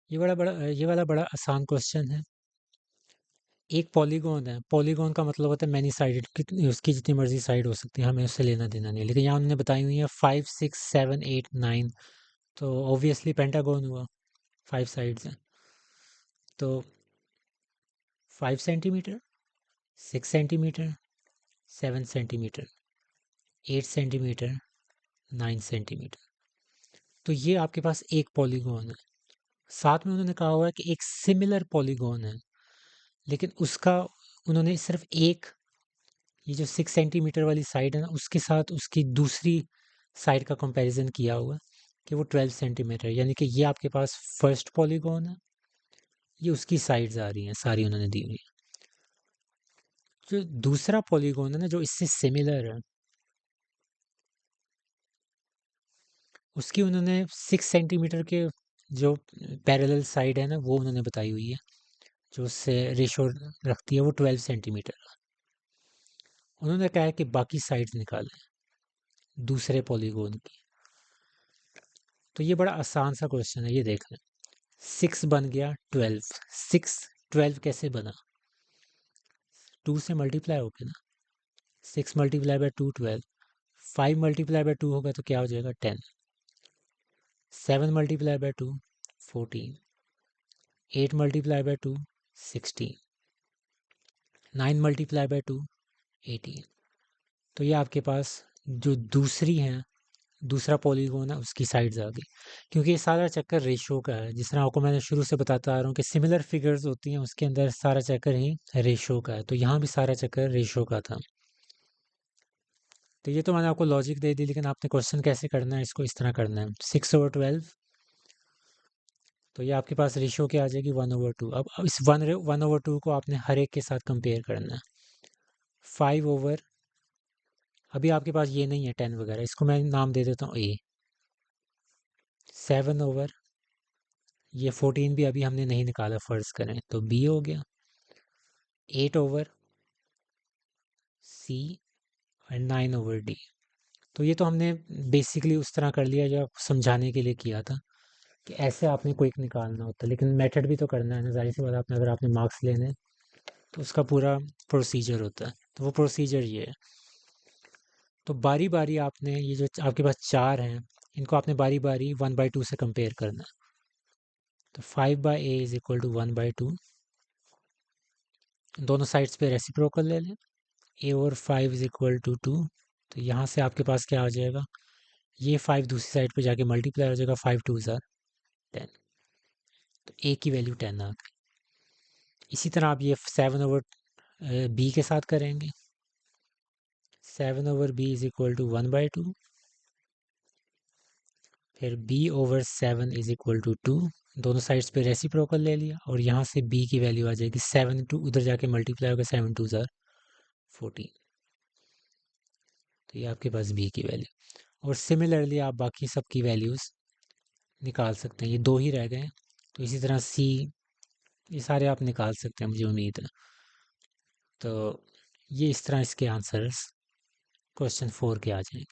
ये वाला बड़ा आसान क्वेश्चन है। एक पॉलीगॉन है, पॉलीगॉन का मतलब होता है मैनी साइडेड, कितनी उसकी जितनी मर्जी साइड हो सकती है, हमें उससे लेना देना नहीं है। लेकिन यहाँ उन्होंने बताई हुई है 5 6 7 8 9, तो ऑब्वियसली पेंटागन हुआ, 5 साइड्स हैं। तो 5 centimetre, 6 centimetre, 7 centimetre, 8 centimetre, 9 centimetre. तो ये आपके पास एक पॉलीगॉन है। साथ में उन्होंने कहा हुआ है कि एक सिमिलर पॉलीगॉन है, लेकिन उसका उन्होंने सिर्फ एक, ये जो 6 सेंटीमीटर वाली साइड है ना, उसके साथ उसकी दूसरी साइड का कंपैरिजन किया हुआ है कि वो 12 सेंटीमीटर, यानी कि ये आपके पास फर्स्ट पॉलीगॉन है, ये उसकी साइड्स आ रही हैं सारी उन्होंने दी हुई है। जो दूसरा पॉलीगॉन है ना, जो इससे सिमिलर है, उसकी उन्होंने 6 सेंटीमीटर के जो पैरेलल साइड है ना, वो उन्होंने बताई हुई है, जो उससे रेशो रखती है वो 12 सेंटीमीटर। उन्होंने कहा है कि बाकी साइड्स निकालें दूसरे पॉलीगॉन की। तो ये बड़ा आसान सा क्वेश्चन है, ये देख लें। 6 बन गया 12, 6 12 कैसे बना? 2 से मल्टीप्लाई हो गया ना, 6 × 2 12, 5 × 2 होगा तो क्या हो जाएगा 10, 7 × 2 14, 8 × 2 16, 9 × 2 18। तो ये आपके पास जो दूसरी है, दूसरा पॉलीगॉन है, उसकी साइड्स आ गई। क्योंकि ये सारा चक्कर रेशो का है, जिस तरह आपको मैंने शुरू से बताता आ रहा हूँ कि सिमिलर फिगर्स होती हैं, उसके अंदर सारा चक्कर ही रेशो का है, तो यहाँ भी सारा चक्कर रेशो का था। तो ये तो मैंने आपको लॉजिक दे दी, लेकिन आपने क्वेश्चन कैसे करना है, इसको इस तरह करना है 6/12। तो ये आपके पास रेशियो क्या आ जाएगी 1/2। अब इस 1/2 को आपने हर एक के साथ कंपेयर करना है। 5 ओवर, अभी आपके पास ये नहीं है 10 वगैरह, इसको मैं नाम दे देता हूँ ए। 7 ओवर, ये 14 भी अभी हमने नहीं निकाला, फर्ज करें तो बी हो गया। 8 ओवर सी, और 9 ओवर डी। तो ये तो हमने बेसिकली उस तरह कर लिया जो आपको समझाने के लिए किया था कि ऐसे आपने क्विक निकालना होता है, लेकिन मेथड भी तो करना है ना, जाहिर सी बात। आपने अगर आपने मार्क्स लेने हैं, तो उसका पूरा प्रोसीजर होता है, तो वो प्रोसीजर ये है। तो बारी बारी आपने ये जो आपके पास चार हैं, इनको आपने बारी बारी 1/2 से कंपेयर करना है। तो 5/a इज इक्वल टू 1/2, दोनों साइड्स पे रेसिप्रोकल ले लें। a/5 = 2, तो यहाँ से आपके पास क्या आ जाएगा, ये 5 दूसरी साइड पे जाके मल्टीप्लाई हो जाएगा, 5 2 = 10। तो a की वैल्यू 10 आ गई। इसी तरह आप ये 7/b के साथ करेंगे। 7/b इज इक्वल टू 1/2, फिर b/7 = 2, दोनों साइड्स पे रेसिप्रोकल ले लिया, और यहाँ से b की वैल्यू आ जाएगी 7 उधर जाके मल्टीप्लाई होगा, 7 2 = 14। तो ये आपके पास b की वैल्यू। और सिमिलरली आप बाकी सब की वैल्यूज़ निकाल सकते हैं, ये दो ही रह गए हैं। तो इसी तरह c, ये सारे आप निकाल सकते हैं, मुझे उम्मीद है। तो ये इस तरह इसके आंसर्स क्वेश्चन 4 के आ जाएंगे।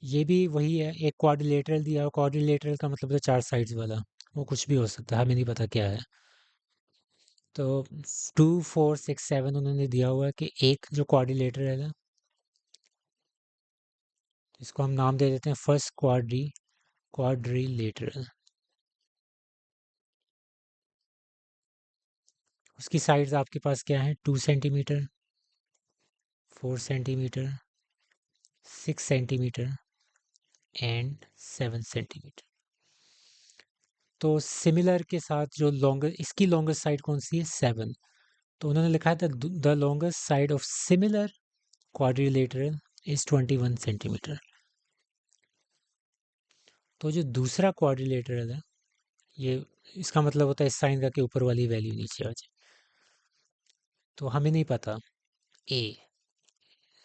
ये भी वही है, एक क्वाड्रिलेटरल दिया, और क्वाड्रिलेटरल का मतलब है चार साइड्स वाला, वो कुछ भी हो सकता है, हमें नहीं पता क्या है। तो 2 4 6 7 उन्होंने दिया हुआ है कि एक जो क्वाड्रिलेटरल है, इसको हम नाम दे देते हैं फर्स्ट क्वाड्रिलेटरल। उसकी साइड्स आपके पास क्या है, 2 centimetre, 4 centimetre, 6 centimetre and 7 centimetre. तो सिमिलर के साथ जो लॉन्गेस्ट, इसकी लॉन्गेस्ट साइड कौन सी है, 7। तो उन्होंने लिखा था the longest side of similar quadrilateral is 21 centimetre. तो जो दूसरा क्वाड्रिलेटरल है, ये इसका मतलब होता है इस साइन का कि ऊपर वाली वैल्यू नीचे आ जाए। तो हमें नहीं पता ए,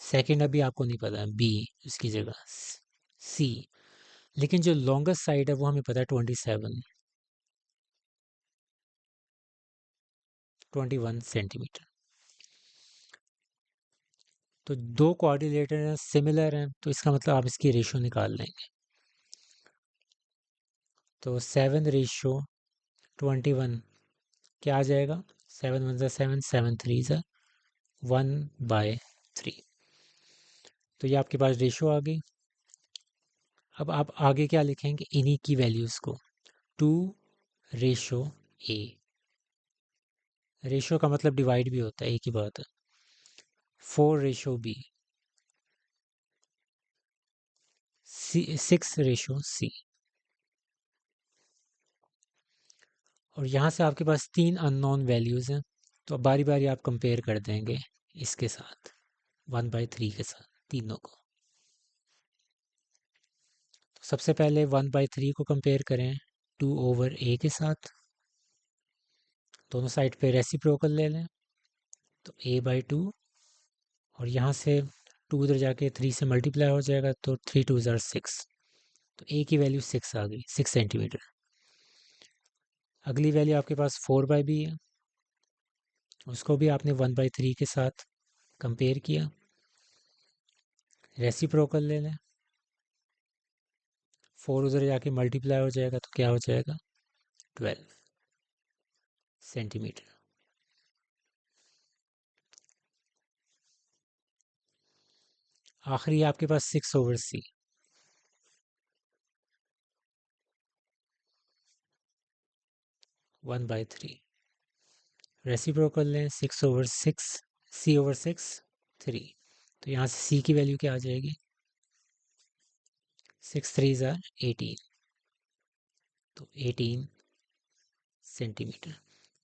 सेकंड अभी आपको नहीं पता, बी इसकी जगह, सी, लेकिन जो लॉन्गेस्ट साइड है वो हमें पता है 21 सेंटीमीटर। तो दो कोऑर्डिनेटर सिमिलर हैं, तो इसका मतलब आप इसकी रेशो निकाल लेंगे। तो 7/2 21 क्या आ जाएगा? 7 1 7, 7 3 1/3। तो ये आपके पास रेशो आ गई। अब आप आगे क्या लिखेंगे? इन्हीं की वैल्यूज़ को 2:A। रेशो का मतलब डिवाइड भी होता है, एक ही बात है। 4:B, 6:C। और यहाँ से आपके पास 3 अननोन वैल्यूज़ हैं, तो अब बारी बारी आप कंपेयर कर देंगे इसके साथ, 1/3 के साथ तीनों को। तो सबसे पहले 1/3 को कंपेयर करें 2/A के साथ। दोनों साइड पे रेसिप्रोकल ले लें, तो A/2। और यहाँ से 2 उधर जाके 3 से मल्टीप्लाई हो जाएगा, तो 3 2 6। तो A की वैल्यू 6 आ गई, 6 सेंटीमीटर। अगली वैल्यू आपके पास 4/B है, उसको भी आपने 1/3 के साथ कंपेयर किया, रेसिप्रोकल ले लें। 4 उधर जाके मल्टीप्लाई हो जाएगा, तो क्या हो जाएगा? 12 सेंटीमीटर। आखिरी आपके पास 6/C, 1/3। रेसिप्रोकल लें, 6/6, C/6 3। तो यहाँ से C की वैल्यू क्या आ जाएगी? 6 3 18, तो 18 सेंटीमीटर।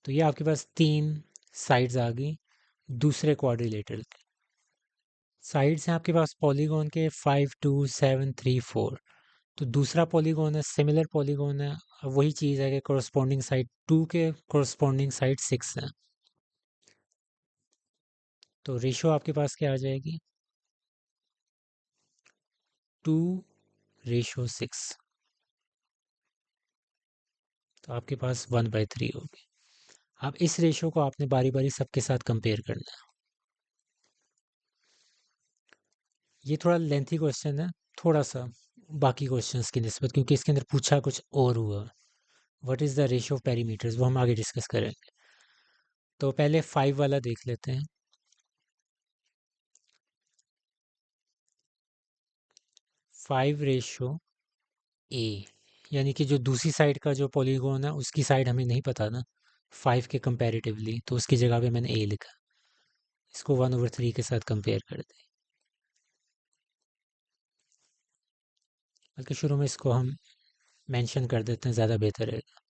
तो ये आपके पास 3 साइड्स आ गई दूसरे क्वाड्रिलेटरल के। साइड्स हैं आपके पास पॉलीगॉन के 5 2 7 3 4। तो दूसरा पॉलीगॉन है, सिमिलर पॉलीगॉन है। अब वही चीज़ है कि कोरस्पॉन्डिंग साइड 2 के कोरस्पॉन्डिंग साइड 6 है। तो रेशो आपके पास क्या आ जाएगी? 2:6। तो आपके पास 1/3 होगी। अब इस रेशो को आपने बारी बारी सबके साथ कंपेयर करना है। ये थोड़ा लेंथी क्वेश्चन है, थोड़ा सा बाकी क्वेश्चंस की निस्बत, क्योंकि इसके अंदर पूछा कुछ और हुआ। What is the ratio of perimeters, वो हम आगे डिस्कस करेंगे। तो पहले 5 वाला देख लेते हैं। 5:A, यानी कि जो दूसरी साइड का जो पॉलीगॉन है उसकी साइड हमें नहीं पता ना 5 के कंपैरेटिवली, तो उसकी जगह पे मैंने A लिखा। इसको 1/3 के साथ कंपेयर कर दें, बल्कि शुरू में इसको हम मेंशन कर देते हैं, ज़्यादा बेहतर रहेगा।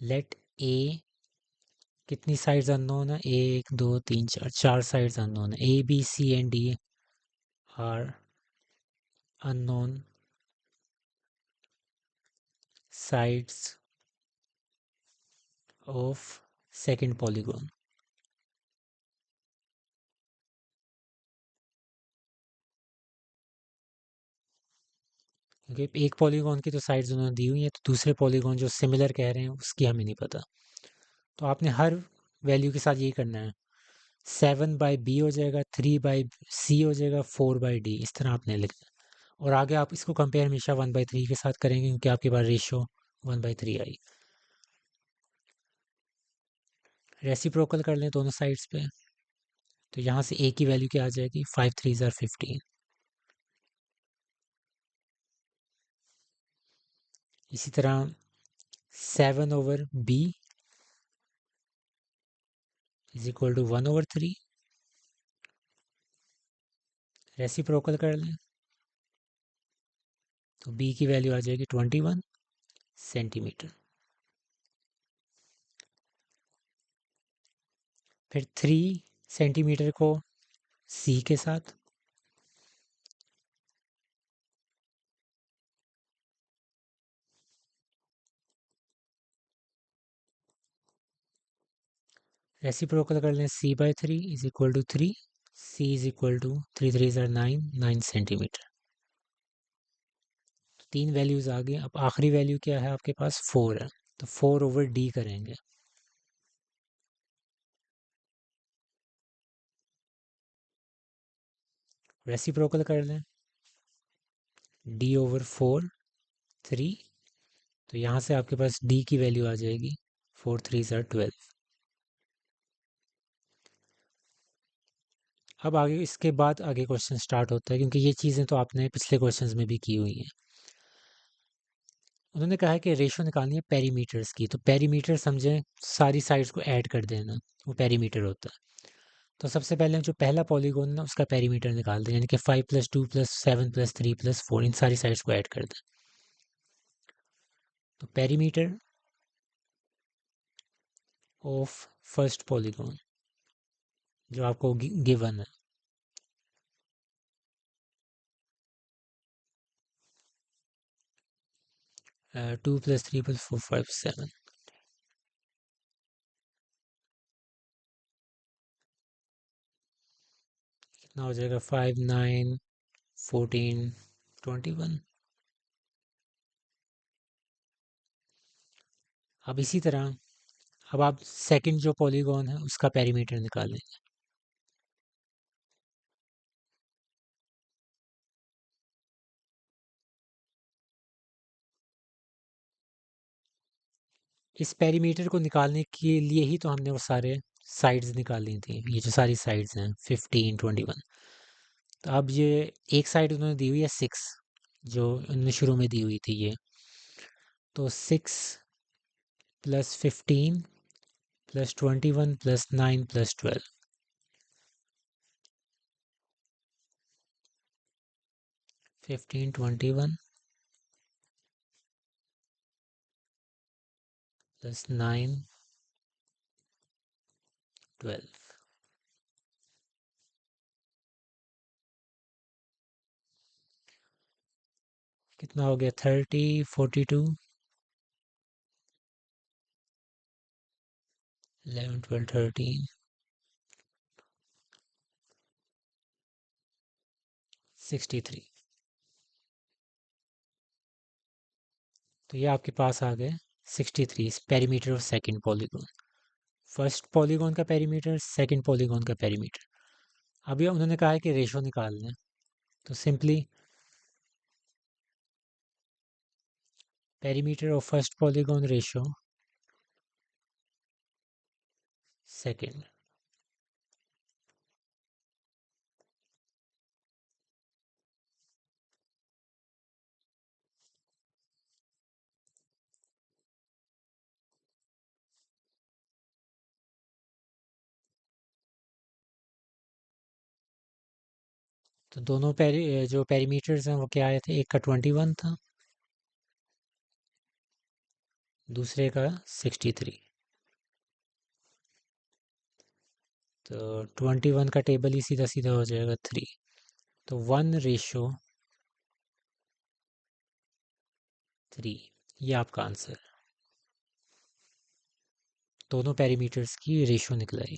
लेट A, कितनी साइड्स अननोन है? 1 2 3 4, 4 साइड्स अननोन है। A B C and D are unknown sides of second polygon. क्योंकि एक पॉलीगॉन की तो साइड्स उन्होंने दी हुई है, तो दूसरे पॉलीगॉन जो सिमिलर कह रहे हैं उसकी हमें नहीं पता। तो आपने हर वैल्यू के साथ यही करना है। 7/B हो जाएगा, 3/C हो जाएगा, 4/D, इस तरह आपने लिखना है। और आगे आप इसको कंपेयर हमेशा 1/3 के साथ करेंगे, क्योंकि आपके पास रेशो 1/3 आई। रेसिप्रोकल कर लें दोनों साइड्स पे, तो यहाँ से A की वैल्यू क्या आ जाएगी? 5 3 15। इसी तरह 7/B is equal to 1/3। Reciprocal कर लें, तो B की वैल्यू आ जाएगी 21 सेंटीमीटर। फिर 3 सेंटीमीटर को C के साथ, रेसिप्रोकल कर लें, C/3 is equal to 3। C is equal to 3 3 9 centimetre. तो 3 वैल्यूज आ गई। अब आखिरी वैल्यू क्या है आपके पास? 4 है, तो 4/D करेंगे। रेसिप्रोकल कर लें, D/4 3। तो यहाँ से आपके पास D की वैल्यू आ जाएगी 4 3 ज़ा 12। अब आगे इसके बाद आगे क्वेश्चन स्टार्ट होता है, क्योंकि ये चीज़ें तो आपने पिछले क्वेश्चंस में भी की हुई हैं। उन्होंने कहा है कि रेशो निकालनी है पेरीमीटर्स की। तो पेरीमीटर समझें, सारी साइड्स को ऐड कर देना, वो पेरीमीटर होता है। तो सबसे पहले हम जो पहला पॉलीगोन है उसका पेरीमीटर निकाल दें, यानी कि 5 + 2 + 7 + 3 + 4, इन सारी साइड्स को ऐड कर दें। तो पेरीमीटर ऑफ फर्स्ट पॉलीगॉन जो आपको गिवन है, 2 + 3 + 4 5 7, कितना हो जाएगा? 5 9 14 21। अब इसी तरह अब आप सेकंड जो पॉलीगॉन है उसका पेरीमीटर निकालें। इस पेरीमीटर को निकालने के लिए ही तो हमने वो सारे साइड्स निकाली थी, ये जो सारी साइड्स हैं 15 21। तो अब ये एक साइड उन्होंने दी हुई है 6, जो उन्होंने शुरू में दी हुई थी ये। तो 6 + 15 + 21 + 9 + 12, 15 21 + 9 12, कितना हो गया? 30 42 11 12 13 63। तो ये आपके पास आ गए 63 perimeter of second polygon. First polygon का पेरीमीटर, सेकंड पॉलीगॉन का पेरीमीटर। अभी उन्होंने कहा है कि रेशो निकालना है, तो simply perimeter of first polygon ratio second. तो दोनों जो पेरीमीटर्स हैं वो क्या आए थे? एक का 21 था, दूसरे का 63। तो 21 का टेबल ही सीधा सीधा हो जाएगा 3। तो 1:3, ये आपका आंसर। दोनों पेरीमीटर्स की रेशो निकलाई।